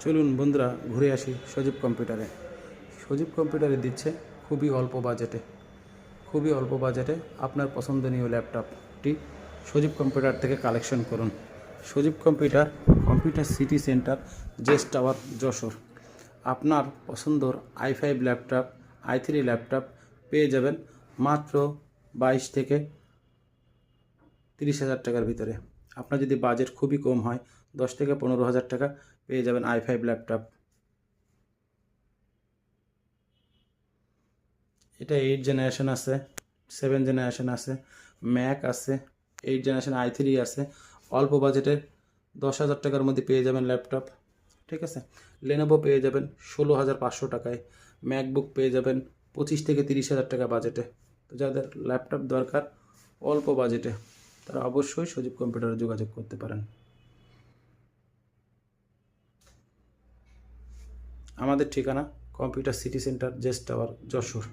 চলুন বন্ধুরা ঘুরে আসি সজীব কম্পিউটারে। সজীব কম্পিউটারে দিচ্ছে খুবই অল্প বাজেটে আপনার পছন্দনীয় ল্যাপটপটি সজীব কম্পিউটার থেকে কালেকশন করুন। Sajib computer city centre, JS tower, Jashore. আপনার পছন্দর i5 ল্যাপটপ, i3 ল্যাপটপ পেয়ে যাবেন মাত্র 22 থেকে 30,000 টাকার ভিতরে। আপনার যদি বাজেট খুবই কম হয়, 10 থেকে 15,000 টাকা পেয়ে যাবেন i5 ল্যাপটপ। এটা 8 জেনারেশন আছে, 7 জেনারেশন আছে, ম্যাক আছে, 8 জেনারেশন i3 আছে। অল্প বাজেটে 10,000 টাকার মধ্যে পেয়ে যাবেন ল্যাপটপ, ঠিক আছে। লেনোভো পেয়ে যাবেন 16,500 টাকায়। ম্যাকবুক পেয়ে যাবেন 25 থেকে 30,000 টাকা বাজেটে। তো যাদের ল্যাপটপ দরকার অল্প বাজেটে, তারা অবশ্যই সজীব কম্পিউটারে যোগাযোগ করতে পারেন। আমাদের ঠিকানা computer city centre, JS tower, Jessore.